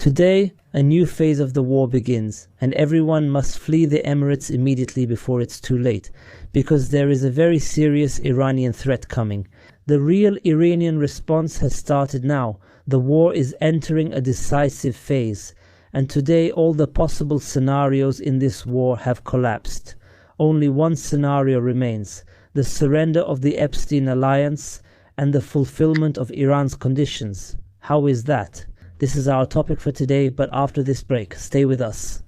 Today, a new phase of the war begins, and everyone must flee the Emirates immediately before it's too late, because there is a very serious Iranian threat coming. The real Iranian response has started now. The war is entering a decisive phase, and today all the possible scenarios in this war have collapsed. Only one scenario remains: the surrender of the Epstein alliance and the fulfillment of Iran's conditions. How is that? This is our topic for today, but after this break, stay with us.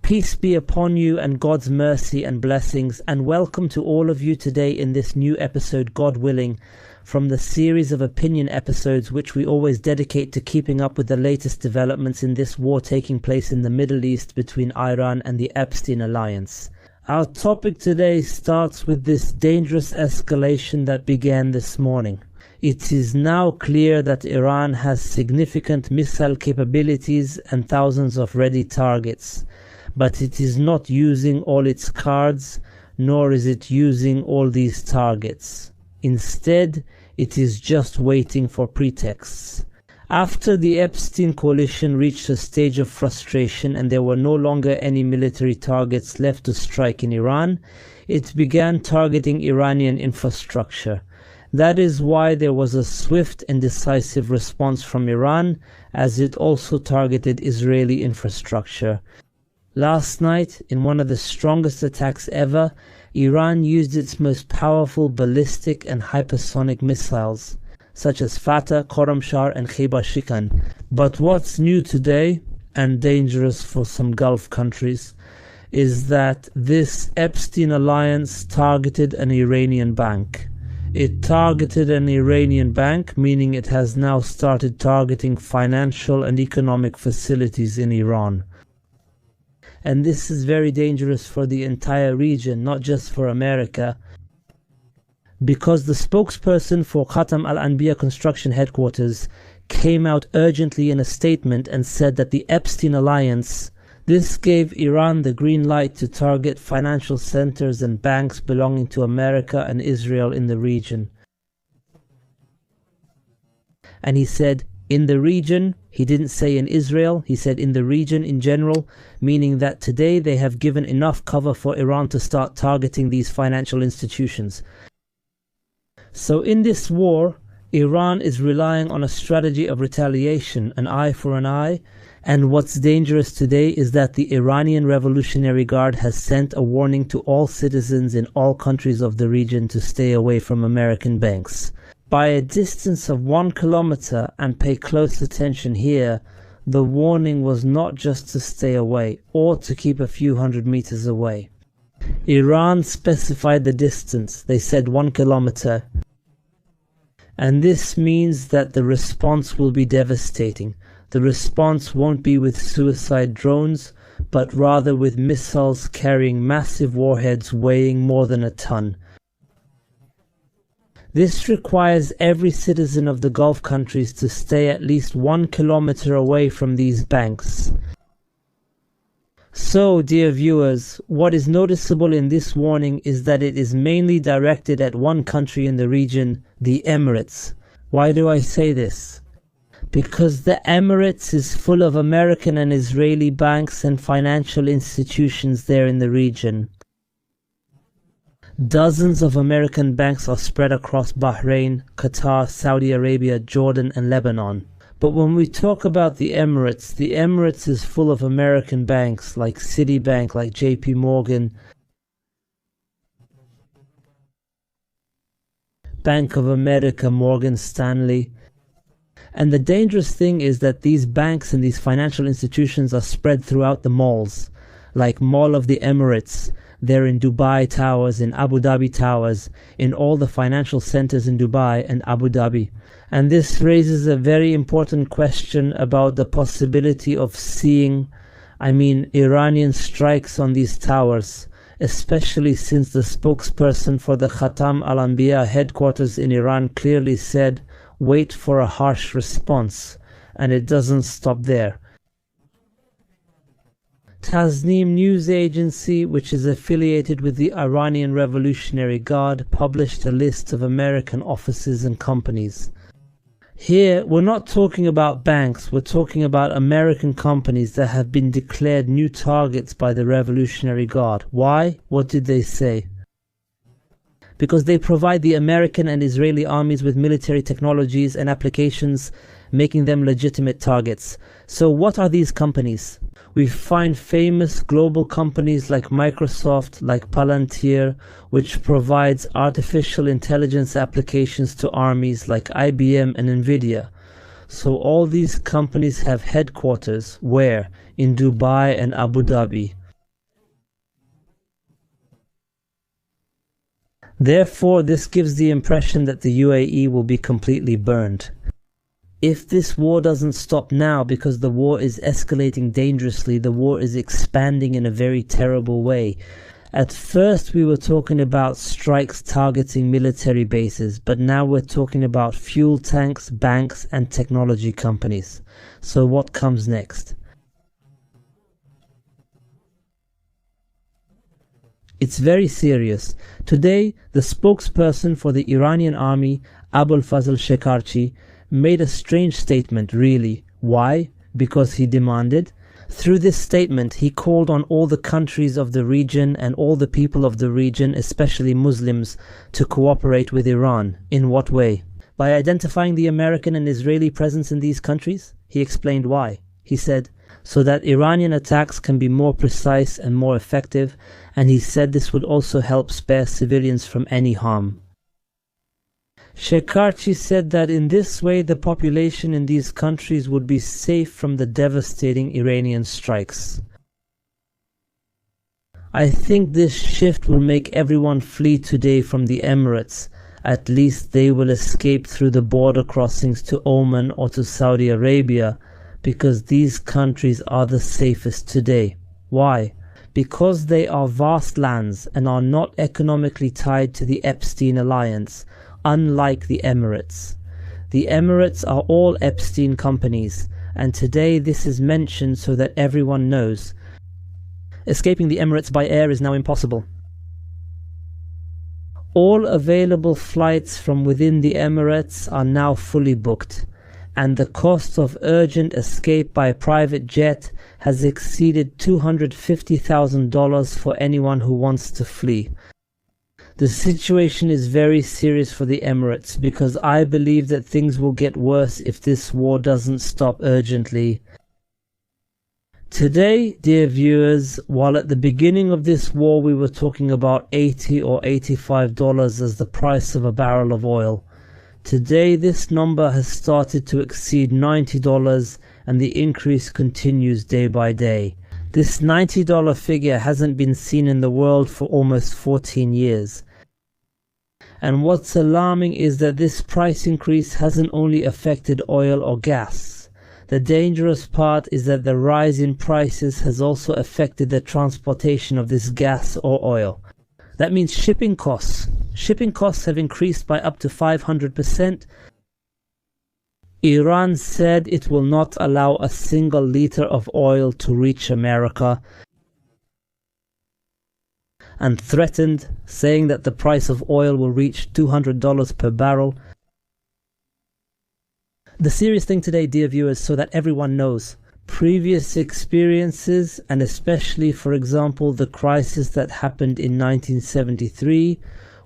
Peace be upon you and God's mercy and blessings, and welcome to all of you today in this new episode, God willing, from the series of opinion episodes which we always dedicate to keeping up with the latest developments in this war taking place in the Middle East between Iran and the Epstein alliance. Our topic today starts with this dangerous escalation that began this morning. It is now clear that Iran has significant missile capabilities and thousands of ready targets, but it is not using all its cards, nor is it using all these targets. Instead, it is just waiting for pretexts. After the Epstein coalition reached a stage of frustration and there were no longer any military targets left to strike in Iran, it began targeting Iranian infrastructure. That is why there was a swift and decisive response from Iran, as it also targeted Israeli infrastructure. Last night, in one of the strongest attacks ever, Iran used its most powerful ballistic and hypersonic missiles, such as Fatah, Khorramshahr and Khaybar-Shikan. But what's new today, and dangerous for some Gulf countries, is that this Epstein alliance targeted an Iranian bank. It targeted an Iranian bank, meaning it has now started targeting financial and economic facilities in Iran. And this is very dangerous for the entire region, not just for America, because the spokesperson for Khatam al-Anbiya construction headquarters came out urgently in a statement and said that the Epstein alliance, this gave Iran the green light to target financial centers and banks belonging to America and Israel in the region. And he said, in the region, he didn't say in Israel, he said in the region in general, meaning that today they have given enough cover for Iran to start targeting these financial institutions. So in this war, Iran is relying on a strategy of retaliation, an eye for an eye, and what's dangerous today is that the Iranian Revolutionary Guard has sent a warning to all citizens in all countries of the region to stay away from American banks. By a distance of 1 kilometer, and pay close attention here, the warning was not just to stay away or to keep a few hundred meters away. Iran specified the distance. They said 1 kilometer. And this means that the response will be devastating. The response won't be with suicide drones, but rather with missiles carrying massive warheads weighing more than a ton. This requires every citizen of the Gulf countries to stay at least 1 kilometer away from these banks. So, dear viewers, what is noticeable in this warning is that it is mainly directed at one country in the region, the Emirates. Why do I say this? Because the Emirates is full of American and Israeli banks and financial institutions there in the region. Dozens of American banks are spread across Bahrain, Qatar, Saudi Arabia, Jordan and Lebanon. But when we talk about the Emirates is full of American banks like Citibank, like JP Morgan, Bank of America, Morgan Stanley. And the dangerous thing is that these banks and these financial institutions are spread throughout the malls, like Mall of the Emirates. They're in Dubai Towers, in Abu Dhabi Towers, in all the financial centers in Dubai and Abu Dhabi. And this raises a very important question about the possibility of seeing, Iranian strikes on these towers, especially since the spokesperson for the Khatam al-Anbiya headquarters in Iran clearly said, wait for a harsh response, and it doesn't stop there. Tasnim news agency, which is affiliated with the Iranian Revolutionary Guard, published a list of American offices and companies. Here, we're not talking about banks, we're talking about American companies that have been declared new targets by the Revolutionary Guard. Why? What did they say? Because they provide the American and Israeli armies with military technologies and applications, making them legitimate targets. So what are these companies? We find famous global companies like Microsoft, like Palantir, which provides artificial intelligence applications to armies like IBM and Nvidia. So all these companies have headquarters where? In Dubai and Abu Dhabi. Therefore, this gives the impression that the UAE will be completely burned. If this war doesn't stop now, because the war is escalating dangerously, the war is expanding in a very terrible way. At first we were talking about strikes targeting military bases, but now we're talking about fuel tanks, banks and technology companies. So what comes next? It's very serious. Today, the spokesperson for the Iranian army, Abul Fazl Shekarchi, made a strange statement, really. Why? Because he demanded. Through this statement, he called on all the countries of the region and all the people of the region, especially Muslims, to cooperate with Iran. In what way? By identifying the American and Israeli presence in these countries? He explained why. He said, so that Iranian attacks can be more precise and more effective, and he said this would also help spare civilians from any harm. Shekarchi said that in this way the population in these countries would be safe from the devastating Iranian strikes. I think this shift will make everyone flee today from the Emirates. At least they will escape through the border crossings to Oman or to Saudi Arabia, because these countries are the safest today. Why? Because they are vast lands and are not economically tied to the Epstein alliance, unlike the Emirates. The Emirates are all Epstein companies, and today this is mentioned so that everyone knows. Escaping the Emirates by air is now impossible. All available flights from within the Emirates are now fully booked, and the cost of urgent escape by private jet has exceeded $250,000 for anyone who wants to flee. The situation is very serious for the Emirates, because I believe that things will get worse if this war doesn't stop urgently. Today, dear viewers, while at the beginning of this war we were talking about $80 or $85 as the price of a barrel of oil, today this number has started to exceed $90, and the increase continues day by day. This $90 figure hasn't been seen in the world for almost 14 years. And what's alarming is that this price increase hasn't only affected oil or gas. The dangerous part is that the rise in prices has also affected the transportation of this gas or oil. That means shipping costs. Shipping costs have increased by up to 500%. Iran said it will not allow a single liter of oil to reach America, and threatened, saying that the price of oil will reach $200 per barrel. The serious thing today, dear viewers, so that everyone knows, previous experiences, and especially, for example, the crisis that happened in 1973,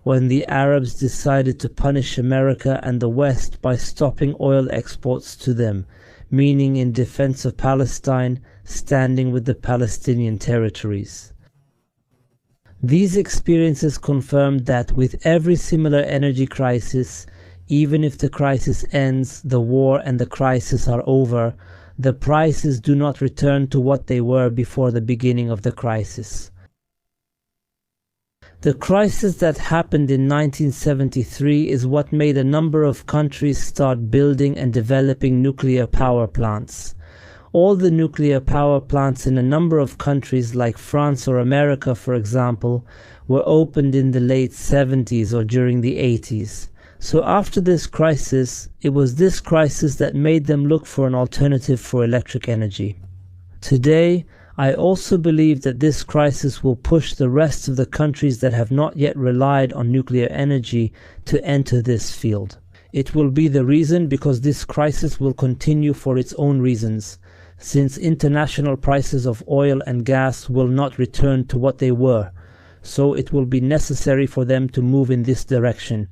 when the Arabs decided to punish America and the West by stopping oil exports to them, meaning in defense of Palestine, standing with the Palestinian territories. These experiences confirmed that with every similar energy crisis, even if the crisis ends, the war and the crisis are over, the prices do not return to what they were before the beginning of the crisis. The crisis that happened in 1973 is what made a number of countries start building and developing nuclear power plants. All the nuclear power plants in a number of countries like France or America, for example, were opened in the late 70s or during the 80s. So after this crisis, it was this crisis that made them look for an alternative for electric energy. Today, I also believe that this crisis will push the rest of the countries that have not yet relied on nuclear energy to enter this field. It will be the reason because this crisis will continue for its own reasons, since international prices of oil and gas will not return to what they were, so it will be necessary for them to move in this direction.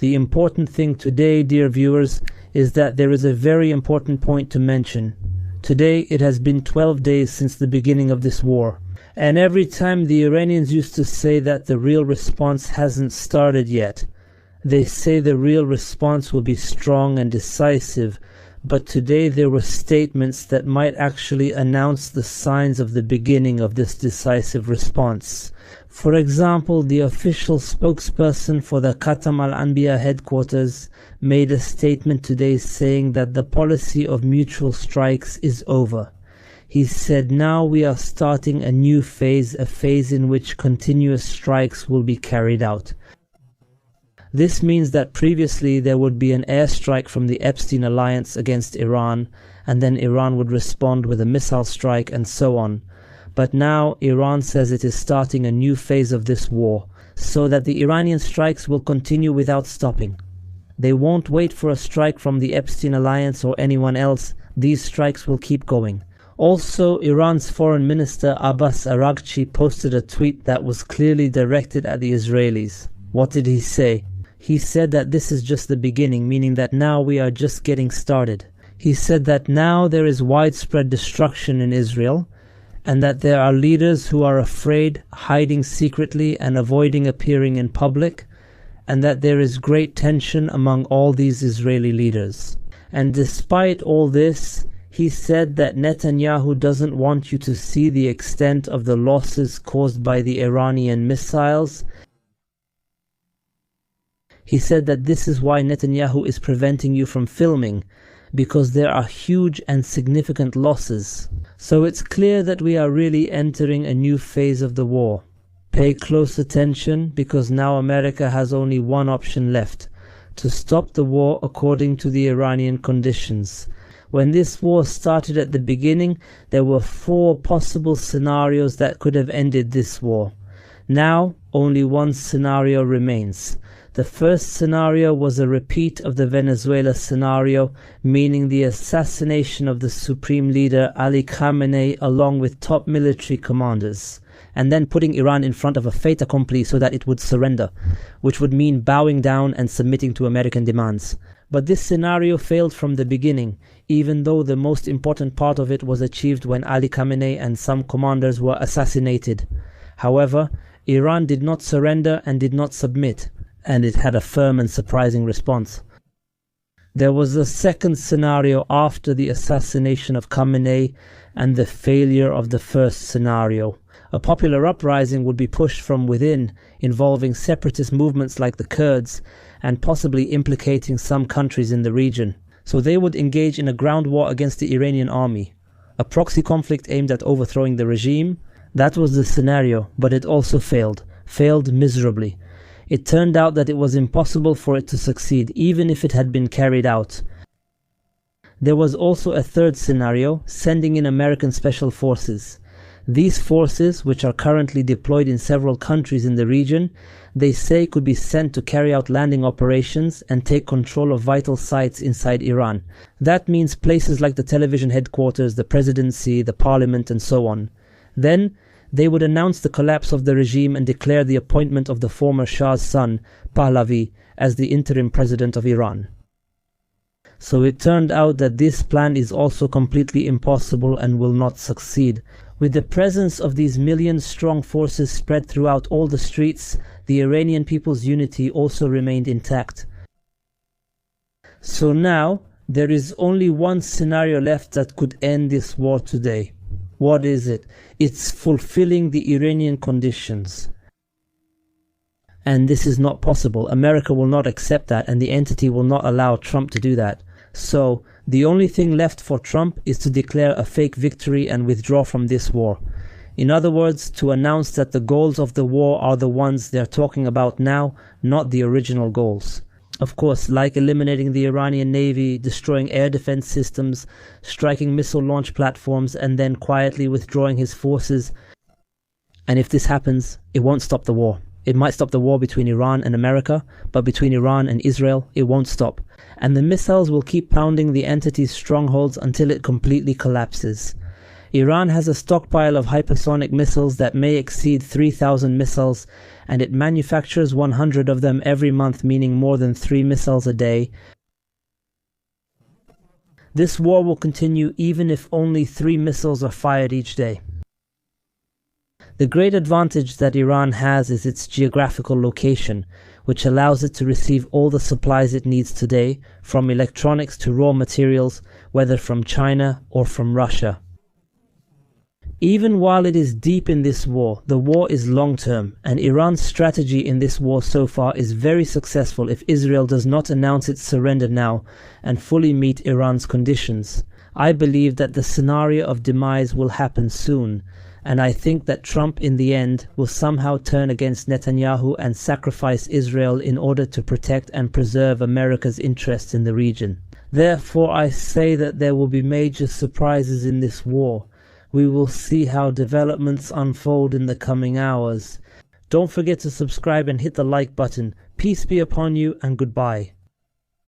The important thing today, dear viewers, is that there is a very important point to mention. Today it has been 12 days since the beginning of this war, and every time the Iranians used to say that the real response hasn't started yet. They say the real response will be strong and decisive, but today there were statements that might actually announce the signs of the beginning of this decisive response. For example, the official spokesperson for the Khatam al-Anbiya headquarters made a statement today saying that the policy of mutual strikes is over. He said, now we are starting a new phase, a phase in which continuous strikes will be carried out. This means that previously there would be an airstrike from the Epstein alliance against Iran, and then Iran would respond with a missile strike and so on. But now Iran says it is starting a new phase of this war, so that the Iranian strikes will continue without stopping. They won't wait for a strike from the Epstein alliance or anyone else. These strikes will keep going. Also, Iran's foreign minister Abbas Araghchi posted a tweet that was clearly directed at the Israelis. What did he say? He said that this is just the beginning, meaning that now we are just getting started. He said that now there is widespread destruction in Israel, and that there are leaders who are afraid, hiding secretly and avoiding appearing in public, and that there is great tension among all these Israeli leaders. And despite all this, he said that Netanyahu doesn't want you to see the extent of the losses caused by the Iranian missiles. He said that this is why Netanyahu is preventing you from filming, because there are huge and significant losses. So it's clear that we are really entering a new phase of the war. Pay close attention, because now America has only one option left: to stop the war according to the Iranian conditions. When this war started at the beginning, there were 4 possible scenarios that could have ended this war. Now, only one scenario remains. The first scenario was a repeat of the Venezuela scenario, meaning the assassination of the supreme leader Ali Khamenei along with top military commanders, and then putting Iran in front of a fait accompli so that it would surrender, which would mean bowing down and submitting to American demands. But this scenario failed from the beginning, even though the most important part of it was achieved when Ali Khamenei and some commanders were assassinated. However, Iran did not surrender and did not submit, and it had a firm and surprising response. There was a second scenario after the assassination of Khamenei and the failure of the first scenario. A popular uprising would be pushed from within, involving separatist movements like the Kurds, and possibly implicating some countries in the region. So they would engage in a ground war against the Iranian army. A proxy conflict aimed at overthrowing the regime. That was the scenario, but it also failed miserably. It turned out that it was impossible for it to succeed, even if it had been carried out. There was also a third scenario, sending in American special forces. These forces, which are currently deployed in several countries in the region, they say could be sent to carry out landing operations and take control of vital sites inside Iran. That means places like the television headquarters, the presidency, the parliament, and so on. Then, they would announce the collapse of the regime and declare the appointment of the former Shah's son, Pahlavi, as the interim president of Iran. So it turned out that this plan is also completely impossible and will not succeed. With the presence of these million-strong forces spread throughout all the streets, the Iranian people's unity also remained intact. So now, there is only one scenario left that could end this war today. What is it? It's fulfilling the Iranian conditions. And this is not possible. America will not accept that, and the entity will not allow Trump to do that. So, the only thing left for Trump is to declare a fake victory and withdraw from this war. In other words, to announce that the goals of the war are the ones they're talking about now, not the original goals. Of course, like eliminating the Iranian Navy, destroying air defense systems, striking missile launch platforms, and then quietly withdrawing his forces. And if this happens, it won't stop the war. It might stop the war between Iran and America, but between Iran and Israel, it won't stop. And the missiles will keep pounding the entity's strongholds until it completely collapses. Iran has a stockpile of hypersonic missiles that may exceed 3,000 missiles, and it manufactures 100 of them every month, meaning more than 3 missiles a day. This war will continue even if only 3 missiles are fired each day. The great advantage that Iran has is its geographical location, which allows it to receive all the supplies it needs today, from electronics to raw materials, whether from China or from Russia. Even while it is deep in this war, the war is long-term, and Iran's strategy in this war so far is very successful if Israel does not announce its surrender now and fully meet Iran's conditions. I believe that the scenario of demise will happen soon, and I think that Trump in the end will somehow turn against Netanyahu and sacrifice Israel in order to protect and preserve America's interests in the region. Therefore, I say that there will be major surprises in this war. We will see how developments unfold in the coming hours. Don't forget to subscribe and hit the like button. Peace be upon you and goodbye.